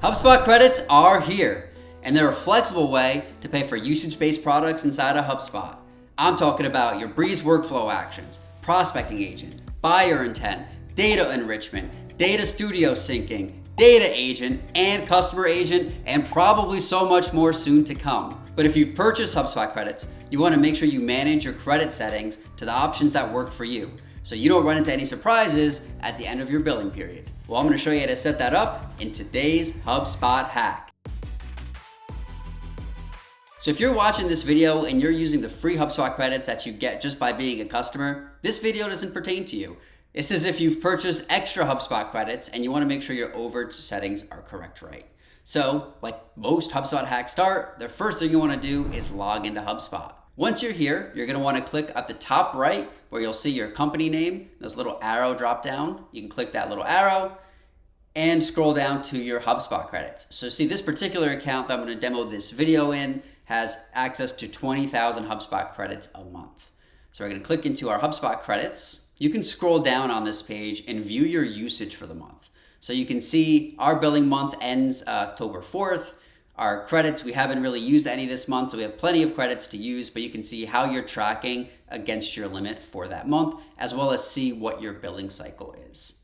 HubSpot credits are here, and they're a flexible way to pay for usage-based products inside of HubSpot. I'm talking about your Breeze workflow actions, prospecting agent, buyer intent, data enrichment, data studio syncing, data agent, and customer agent, and probably so much more soon to come. But if you've purchased HubSpot credits, you want to make sure you manage your credit settings to the options that work for you, so you don't run into any surprises at the end of your billing period. Well, I'm going to show you how to set that up in today's HubSpot hack. So if you're watching this video and you're using the free HubSpot credits that you get just by being a customer, this video doesn't pertain to you. It's as if you've purchased extra HubSpot credits and you want to make sure your overage settings are correct right. So, like most HubSpot hacks start, the first thing you want to do is log into HubSpot. Once you're here, you're going to want to click at the top right where you'll see your company name, this little arrow drop down. You can click that little arrow and scroll down to your HubSpot credits. So see, this particular account that I'm going to demo this video in has access to 20,000 HubSpot credits a month. So we're going to click into our HubSpot credits. You can scroll down on this page and view your usage for the month. So you can see our billing month ends October 4th. Our credits, we haven't really used any this month, so we have plenty of credits to use, but you can see how you're tracking against your limit for that month, as well as see what your billing cycle is.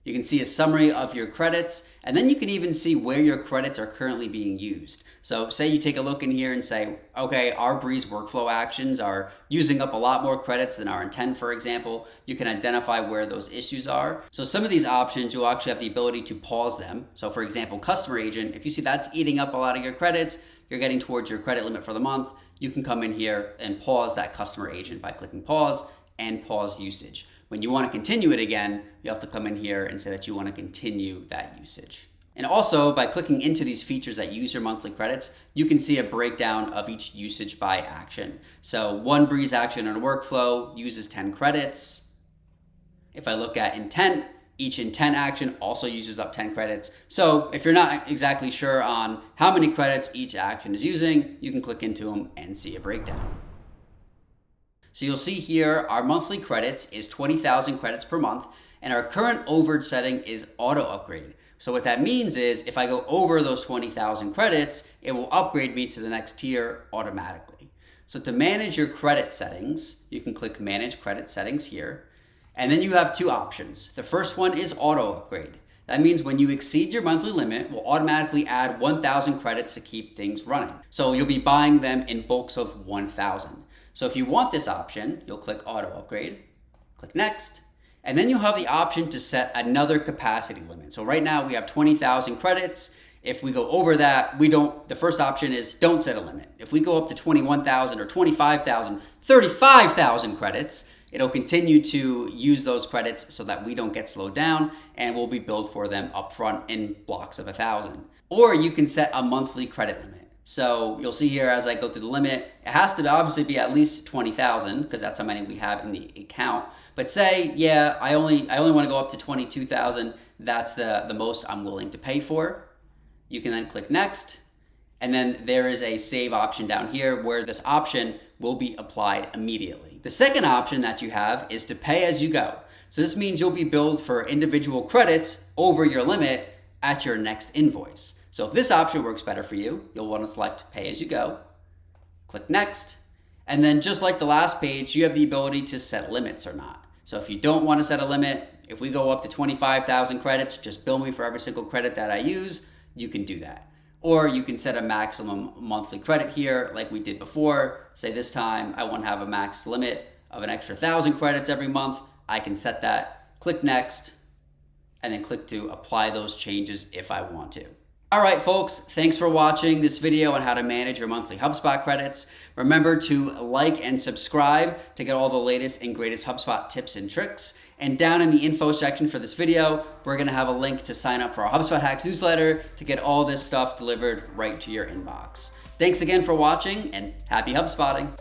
You can see a summary of your credits, and then you can even see where your credits are currently being used. So say you take a look in here and say, okay, our Breeze workflow actions are using up a lot more credits than our intent, for example. You can identify where those issues are. So some of these options, you'll actually have the ability to pause them. So for example, customer agent, if you see that's eating up a lot of your credits, you're getting towards your credit limit for the month, you can come in here and pause that customer agent by clicking pause and pause usage. When you want to continue it again, you have to come in here and say that you want to continue that usage. And also, by clicking into these features that use your monthly credits, you can see a breakdown of each usage by action. So one Breeze action in a workflow uses 10 credits. If I look at intent, each intent action also uses up 10 credits. So if you're not exactly sure on how many credits each action is using, you can click into them and see a breakdown. So you'll see here our monthly credits is 20,000 credits per month, and our current overage setting is auto upgrade. So what that means is if I go over those 20,000 credits, it will upgrade me to the next tier automatically. So to manage your credit settings, you can click Manage Credit Settings here, and then you have two options. The first one is auto upgrade. That means when you exceed your monthly limit, we'll automatically add 1,000 credits to keep things running. So you'll be buying them in bulks of 1,000. So if you want this option, you'll click Auto Upgrade, click Next, and then you'll have the option to set another capacity limit. So right now we have 20,000 credits. If we go over that, the first option is don't set a limit. If we go up to 21,000 or 25,000, 35,000 credits, it'll continue to use those credits so that we don't get slowed down, and we'll be billed for them upfront in blocks of 1,000. Or you can set a monthly credit limit. So you'll see here as I go through the limit, it has to obviously be at least 20,000 because that's how many we have in the account. But say, yeah, I only want to go up to 22,000. That's the most I'm willing to pay for. You can then click Next. And then there is a save option down here where this option will be applied immediately. The second option that you have is to pay as you go. So this means you'll be billed for individual credits over your limit at your next invoice. So if this option works better for you, you'll want to select Pay As You Go, click Next, and then just like the last page, you have the ability to set limits or not. So if you don't want to set a limit, if we go up to 25,000 credits, just bill me for every single credit that I use, you can do that. Or you can set a maximum monthly credit here like we did before. Say this time I want to have a max limit of an extra 1,000 credits every month. I can set that, click Next, and then click to apply those changes if I want to. All right, folks, thanks for watching this video on how to manage your monthly HubSpot credits. Remember to like and subscribe to get all the latest and greatest HubSpot tips and tricks. And down in the info section for this video, we're going to have a link to sign up for our HubSpot Hacks newsletter to get all this stuff delivered right to your inbox. Thanks again for watching, and happy HubSpotting.